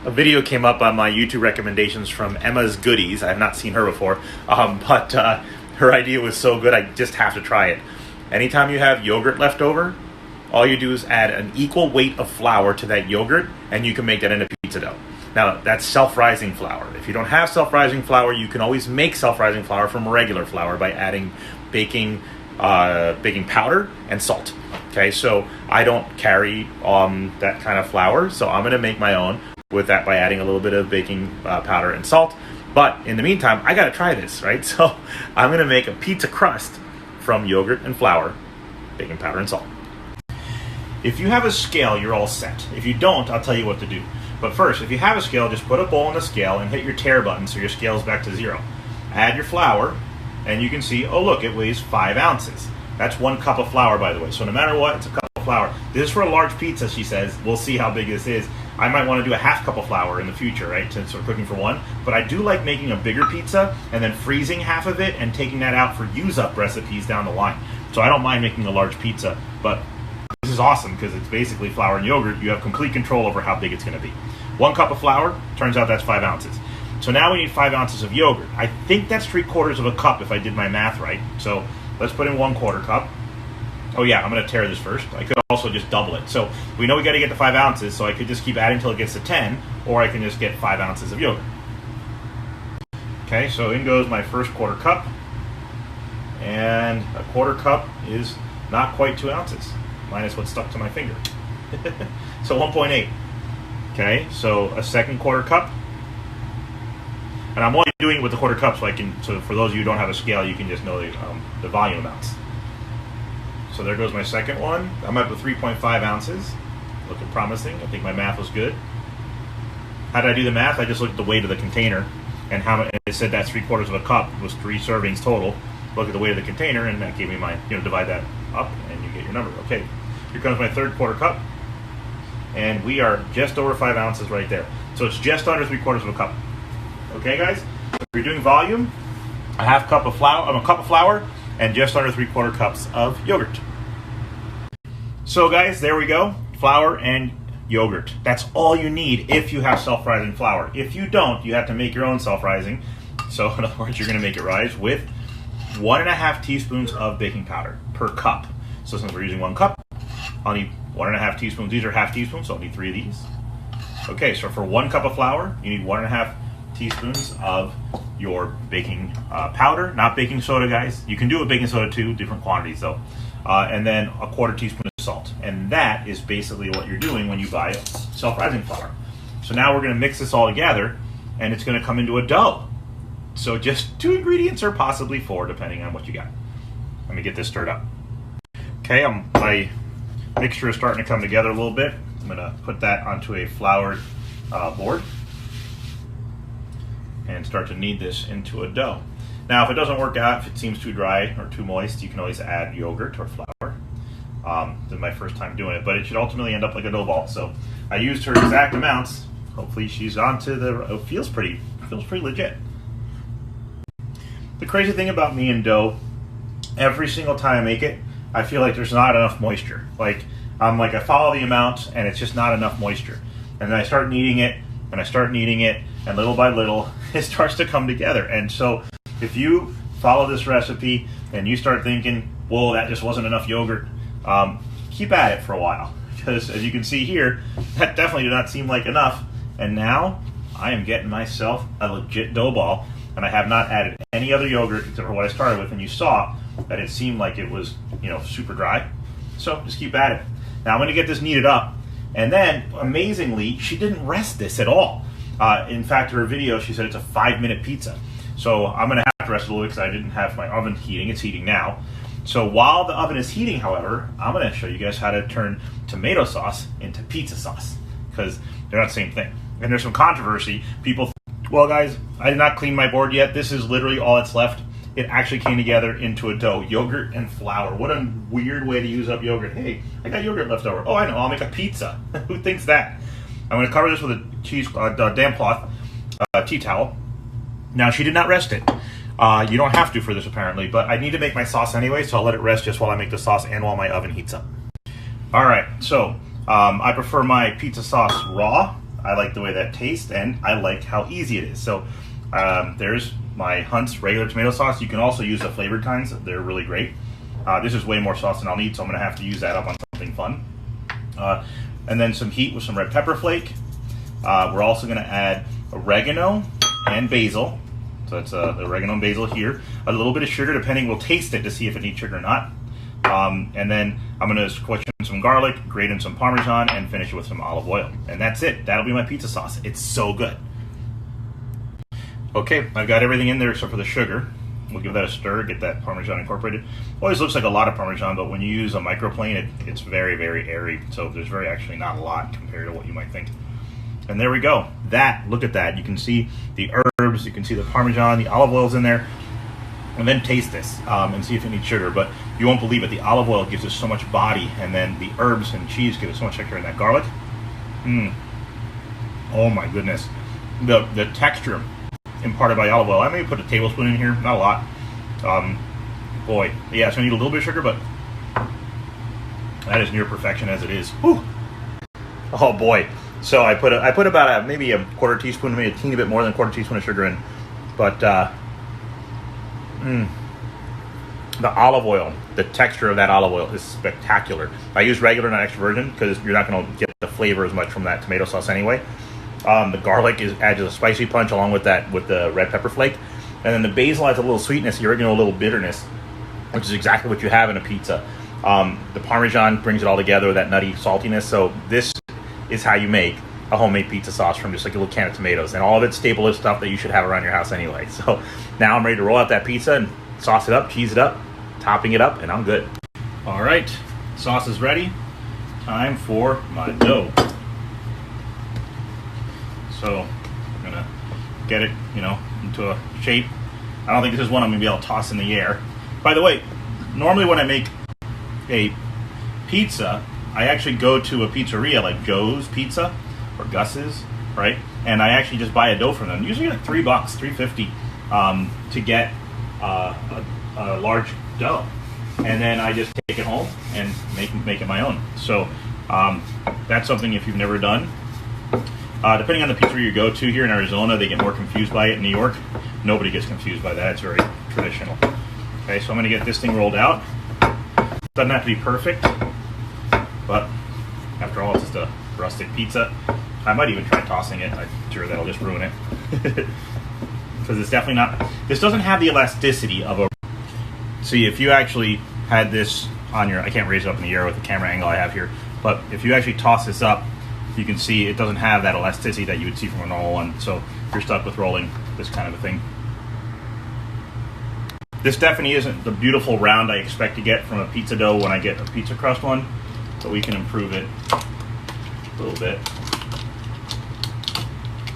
A video came up on my YouTube recommendations from Emma's Goodies. I have not seen her before, but her idea was so good I just have to try it. Anytime you have yogurt left over, all you do is add an equal weight of flour to that yogurt, and you can make that into pizza dough. Now, that's self-rising flour. If you don't have self-rising flour, you can always make self-rising flour from regular flour by adding baking powder and salt. Okay, so I don't carry that kind of flour, so I'm going to make my own with that by adding a little bit of baking powder and salt. But in the meantime, I got to try this, right? So I'm going to make a pizza crust from yogurt and flour, baking powder and salt. If you have a scale, you're all set. If you don't, I'll tell you what to do. But first, if you have a scale, just put a bowl on the scale and hit your tare button so your scale's back to 0. Add your flour, and you can see, oh look, it weighs 5 ounces. That's 1 cup of flour, by the way. So no matter what, it's a cup of flour. This is for a large pizza, she says. We'll see how big this is. I might want to do a half cup of flour in the future, right, since we're cooking for 1. But I do like making a bigger pizza and then freezing half of it and taking that out for use-up recipes down the line. So I don't mind making a large pizza, but this is awesome because it's basically flour and yogurt. You have complete control over how big it's going to be. 1 cup of flour, turns out that's 5 ounces. So now we need 5 ounces of yogurt. I think that's 3/4 of a cup if I did my math right. So let's put in 1/4 cup. Oh yeah, I'm going to tare this first. I could also just double it. So we know we got to get to 5 ounces, so I could just keep adding until it gets to 10, or I can just get 5 ounces of yogurt. Okay, so in goes my first 1/4 cup, and a 1/4 cup is not quite 2 ounces, minus what's stuck to my finger. So 1.8. Okay, so a second 1/4 cup. And I'm only doing it with the 1/4 cup so for those of you who don't have a scale, you can just know the volume amounts. So there goes my second one. I'm up to 3.5 ounces. Looking promising. I think my math was good. How did I do the math? I just looked at the weight of the container and it said that's 3/4 of a cup was 3 servings total. Look at the weight of the container and that gave me my, divide that up and you get your number. Okay, here comes my third 1/4 cup. And we are just over 5 ounces right there. So it's just under 3/4 of a cup. Okay, guys? If you're doing volume, a cup of flour, and just under 3/4 cups of yogurt. So, guys, there we go. Flour and yogurt. That's all you need if you have self-rising flour. If you don't, you have to make your own self-rising. So, in other words, you're going to make it rise with 1.5 teaspoons of baking powder per cup. So, since we're using 1 cup, I'll need 1.5 teaspoons. These are half teaspoons, so I'll need 3 of these. Okay, so for 1 cup of flour, you need 1.5 teaspoons of your baking powder, not baking soda, guys. You can do it with baking soda too, different quantities though. And then a 1/4 teaspoon of salt. And that is basically what you're doing when you buy self-rising flour. So now we're going to mix this all together, and it's going to come into a dough. So just 2 ingredients or possibly 4, depending on what you got. Let me get this stirred up. Okay, my mixture is starting to come together a little bit. I'm going to put that onto a floured board and start to knead this into a dough. Now, if it doesn't work out, if it seems too dry or too moist, you can always add yogurt or flour. This is my first time doing it, but it should ultimately end up like a dough ball. So I used her exact amounts. Hopefully she's onto it feels pretty legit. The crazy thing about me and dough, every single time I make it, I feel like there's not enough moisture. I follow the amount and it's just not enough moisture. And then I start kneading it, and little by little, it starts to come together. And so if you follow this recipe and you start thinking, whoa, that just wasn't enough yogurt, keep at it for a while. Because as you can see here, that definitely did not seem like enough. And now I am getting myself a legit dough ball, and I have not added any other yogurt except for what I started with. And you saw that it seemed like it was, super dry. So just keep at it. Now I'm going to get this kneaded up. And then, amazingly, she didn't rest this at all. In fact, in her video, she said it's a 5-minute pizza. So I'm going to have to rest a little bit because I didn't have my oven heating. It's heating now. So while the oven is heating, however, I'm going to show you guys how to turn tomato sauce into pizza sauce, because they're not the same thing. And there's some controversy. People, well, guys, I did not clean my board yet. This is literally all that's left. It actually came together into a dough, yogurt and flour. What a weird way to use up yogurt. Hey, I got yogurt left over. Oh, I know, I'll make a pizza. Who thinks that? I'm going to cover this with a damp cloth, tea towel. Now, she did not rest it. You don't have to for this, apparently, but I need to make my sauce anyway, so I'll let it rest just while I make the sauce and while my oven heats up. All right, so I prefer my pizza sauce raw. I like the way that tastes, and I like how easy it is. So there's my Hunt's regular tomato sauce. You can also use the flavored kinds. They're really great. This is way more sauce than I'll need, so I'm going to have to use that up on something fun. And then some heat with some red pepper flake. We're also going to add oregano and basil. So that's the oregano and basil here. A little bit of sugar, depending. We'll taste it to see if it needs sugar or not. And then I'm going to squish in some garlic, grate in some parmesan, and finish it with some olive oil. And that's it. That'll be my pizza sauce. It's so good. Okay, I've got everything in there except for the sugar. We'll give that a stir, get that parmesan incorporated. Always looks like a lot of parmesan, but when you use a microplane, it's very, very airy. So there's actually not a lot compared to what you might think. And there we go. Look at that. You can see the herbs, you can see the parmesan, the olive oil's in there. And then taste this and see if it needs sugar. But you won't believe it. The olive oil gives us so much body, and then the herbs and cheese give us so much texture, and that garlic. Oh my goodness. The texture imparted by olive oil. I may put a tablespoon in here, not a lot. Boy, yeah, it's gonna need a little bit of sugar, but that is near perfection as it is. Whew. Oh boy. So I put about maybe a quarter teaspoon, maybe a teeny bit more than a quarter teaspoon of sugar in, but the olive oil, the texture of that olive oil is spectacular. I use regular, not extra virgin, because you're not going to get the flavor as much from that tomato sauce anyway. The garlic adds a spicy punch along with the red pepper flake, and then the basil adds a little sweetness, the oregano a little bitterness, which is exactly what you have in a pizza. The parmesan brings it all together with that nutty saltiness. So this is how you make a homemade pizza sauce from just like a little can of tomatoes, and all of it's staple stuff that you should have around your house anyway. So now I'm ready to roll out that pizza and sauce it up, cheese it up, topping it up, and I'm good. All right, sauce is ready. Time for my dough. So I'm gonna get it, into a shape. I don't think this is one I'm gonna be able to toss in the air. By the way, normally when I make a pizza, I actually go to a pizzeria like Joe's Pizza or Gus's, right? And I actually just buy a dough from them. Usually like $3, $3.50 to get a large dough, and then I just take it home and make it my own. So that's something if you've never done. Depending on the pizzeria you go to here in Arizona, they get more confused by it. In New York, nobody gets confused by that. It's very traditional. Okay, so I'm going to get this thing rolled out. Doesn't have to be perfect, but after all, it's just a rustic pizza. I might even try tossing it. I'm sure that'll just ruin it. Because it's definitely not, this doesn't have the elasticity of a, see, if you actually had this on your, I can't raise it up in the air with the camera angle I have here, but if you actually toss this up, you can see it doesn't have that elasticity that you would see from a normal one, so you're stuck with rolling this kind of a thing. This definitely isn't the beautiful round I expect to get from a pizza dough when I get a pizza crust one, but we can improve it a little bit.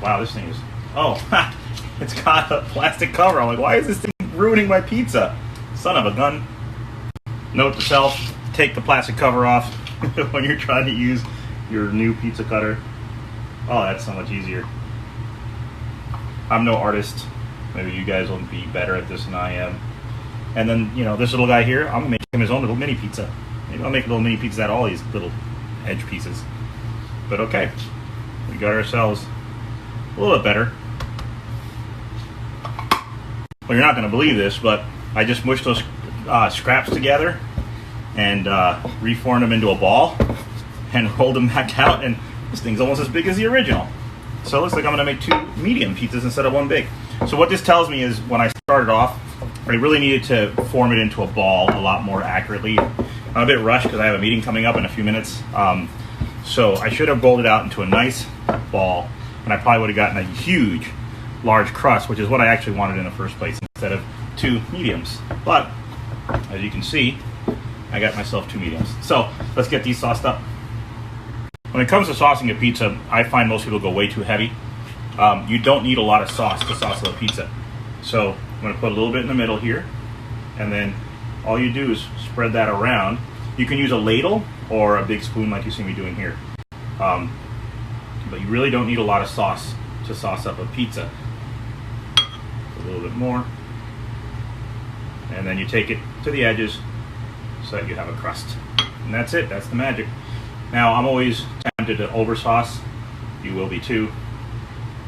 Wow, this thing is, oh, it's got a plastic cover. I'm like, why is this thing ruining my pizza? Son of a gun. Note to self, take the plastic cover off when you're trying to use your new pizza cutter. Oh, that's so much easier. I'm no artist. Maybe you guys will be better at this than I am. And then, this little guy here, I'm going to make him his own little mini pizza. Maybe I'll make a little mini pizza out of all these little edge pieces. But okay, we got ourselves a little bit better. Well, you're not going to believe this, but I just mushed those scraps together and reformed them into a ball and rolled them back out, and this thing's almost as big as the original. So it looks like I'm going to make 2 medium pizzas instead of 1 big. So what this tells me is when I started off, I really needed to form it into a ball a lot more accurately. I'm a bit rushed because I have a meeting coming up in a few minutes. So I should have rolled it out into a nice ball, and I probably would have gotten a huge, large crust, which is what I actually wanted in the first place, instead of 2 mediums. But as you can see, I got myself 2 mediums. So let's get these sauced up. When it comes to saucing a pizza, I find most people go way too heavy. You don't need a lot of sauce to sauce a pizza. So I'm going to put a little bit in the middle here, and then all you do is spread that around. You can use a ladle or a big spoon like you see me doing here. But you really don't need a lot of sauce to sauce up a pizza. A little bit more. And then you take it to the edges so that you have a crust. And that's it. That's the magic. Now, I'm always tempted to over sauce You will be too.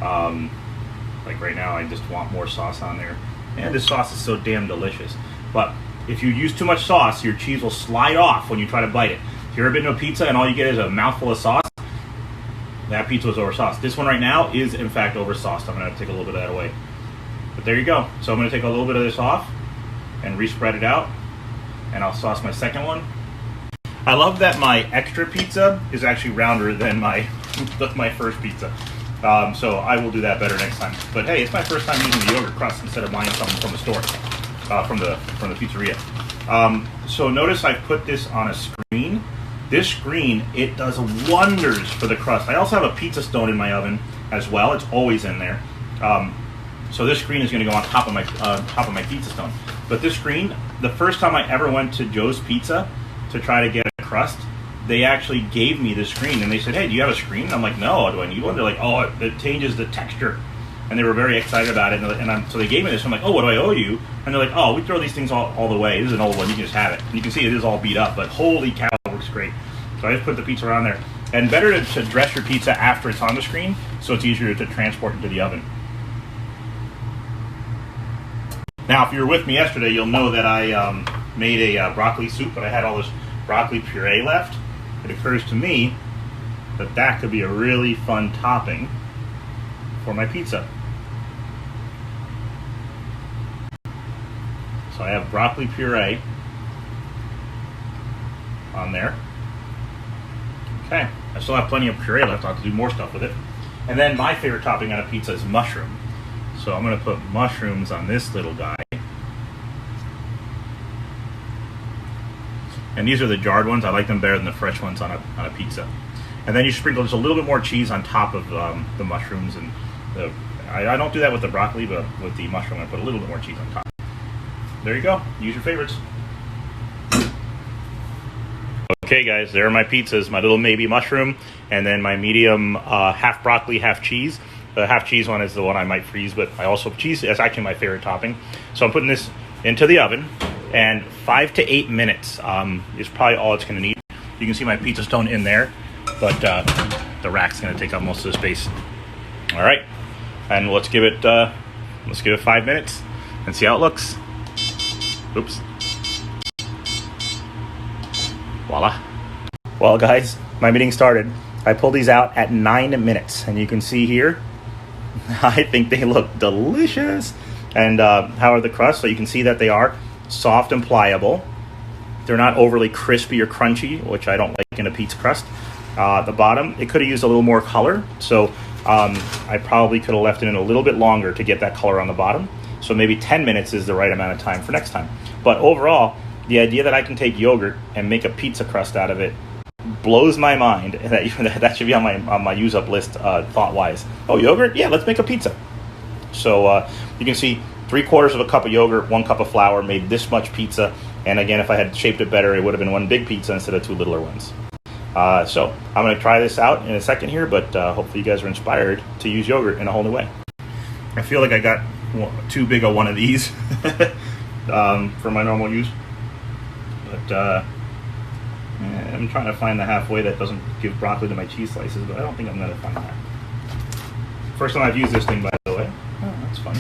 Like right now, I just want more sauce on there. And this sauce is so damn delicious. But if you use too much sauce, your cheese will slide off when you try to bite it. If you're ever bitten a pizza and all you get is a mouthful of sauce, that pizza was over-sauced. This one right now is, in fact, over-sauced. I'm going to take a little bit of that away. But there you go. So I'm going to take a little bit of this off and re-spread it out. And I'll sauce my second one. I love that my extra pizza is actually rounder than my my first pizza. So I will do that better next time. But hey, it's my first time using the yogurt crust instead of buying something from the store, from the pizzeria. So notice I put this on a screen. This screen, it does wonders for the crust. I also have a pizza stone in my oven as well. It's always in there. So this screen is going to go on top of my pizza stone. But this screen, the first time I ever went to Joe's Pizza to try to get a crust, they actually gave me the screen and they said, "Hey, do you have a screen?" And I'm like, "No, do I need one?" They're like, "Oh, it changes the texture." And they were very excited about it. So they gave me this. I'm like, "Oh, what do I owe you?" And they're like, "Oh, we throw these things all the way. This is an old one. You can just have it." And you can see it is all beat up, but holy cow, it works great. So I just put the pizza around there. And better to dress your pizza after it's on the screen so it's easier to transport into the oven. Now, if you were with me yesterday, you'll know that I made a broccoli soup, but I had all this broccoli puree left. It occurs to me that that could be a really fun topping for my pizza. So I have broccoli puree on there. Okay, I still have plenty of puree left. I'll have to do more stuff with it. And then my favorite topping on a pizza is mushroom. So I'm going to put mushrooms on this little guy. And these are the jarred ones. I like them better than the fresh ones on a pizza. And then you sprinkle just a little bit more cheese on top of the mushrooms. And I don't do that with the broccoli, but with the mushroom, I put a little bit more cheese on top. There you go. Use your favorites. Okay, guys, there are my pizzas. My little maybe mushroom, and then my medium half broccoli, half cheese. The half cheese one is the one I might freeze, but I also have cheese. That's actually my favorite topping. So I'm putting this into the oven. And 5 to 8 minutes is probably all it's going to need. You can see my pizza stone in there, but the rack's going to take up most of the space. All right, and let's give it 5 minutes and see how it looks. Oops. Voila. Well, guys, my meeting started. I pulled these out at 9 minutes, and you can see here, I think they look delicious. And how are the crusts? So you can see that they are soft and pliable. They're not overly crispy or crunchy, which I don't like in a pizza crust. The bottom, it could have used a little more color, so I probably could have left it in a little bit longer to get that color on the bottom. So maybe 10 minutes is the right amount of time for next time. But overall, the idea that I can take yogurt and make a pizza crust out of it blows my mind. That should be on my use up list thought-wise. Oh, yogurt? Yeah, let's make a pizza. So you can see 3/4 of a cup of yogurt, 1 cup of flour made this much pizza. And again, if I had shaped it better, it would have been 1 big pizza instead of 2 littler ones. So I'm going to try this out in a second here, but hopefully you guys are inspired to use yogurt in a whole new way. I feel like I got too big of one of these for my normal use. But I'm trying to find the halfway that doesn't give broccoli to my cheese slices, but I don't think I'm going to find that. First time I've used this thing, by the way. Oh, that's fun.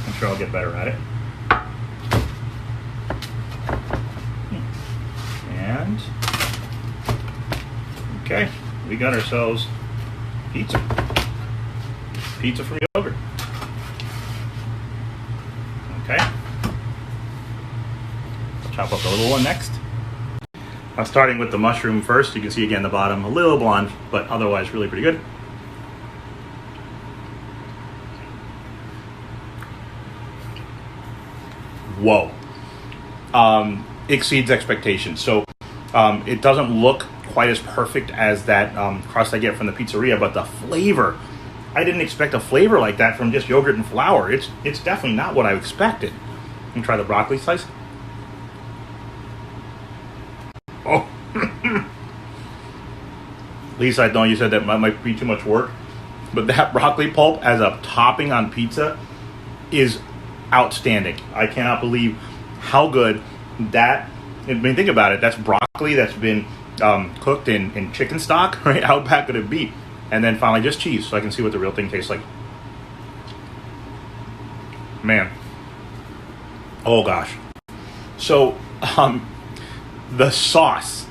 I'm sure I'll get better at it. And, okay, we got ourselves pizza. Pizza from yogurt. Okay. Chop up the little one next. I'm starting with the mushroom first. You can see again the bottom, a little blonde, but otherwise really pretty good. Whoa. Exceeds expectations. So it doesn't look quite as perfect as that crust I get from the pizzeria, but the flavor, I didn't expect a flavor like that from just yogurt and flour. It's definitely not what I expected. Let me try the broccoli slice. Oh. Lisa, I know you said that might be too much work, but that broccoli pulp as a topping on pizza is outstanding. I cannot believe how good that, I mean, think about it. That's broccoli that's been cooked in chicken stock, right? How bad could it be? and then finally just cheese, so I can see what the real thing tastes like. Man, oh gosh. So the sauce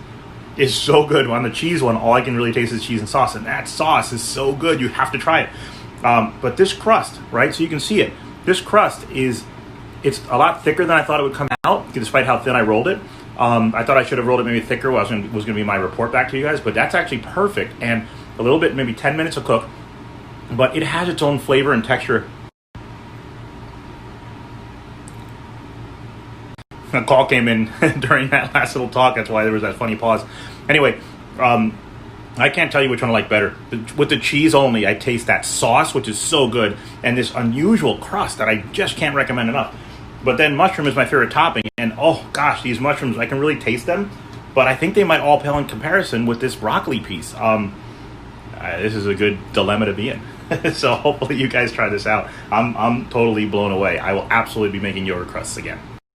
is so good. On the cheese one, all I can really taste is cheese and sauce, and that sauce is so good. You have to try it. But this crust, right? So you can see it. This crust it's a lot thicker than I thought it would come out, despite how thin I rolled it. I thought I should have rolled it maybe thicker. Was going to be my report back to you guys, but that's actually perfect, and a little bit, maybe 10 minutes to cook, but it has its own flavor and texture. A call came in during that last little talk. That's why there was that funny pause. Anyway, I can't tell you which one I like better. With the cheese only, I taste that sauce, which is so good, and this unusual crust that I just can't recommend enough. But then mushroom is my favorite topping, and oh gosh, these mushrooms, I can really taste them, but I think they might all pale in comparison with this broccoli piece. This is a good dilemma to be in. So hopefully you guys try this out. I'm totally blown away. I will absolutely be making yogurt crusts again.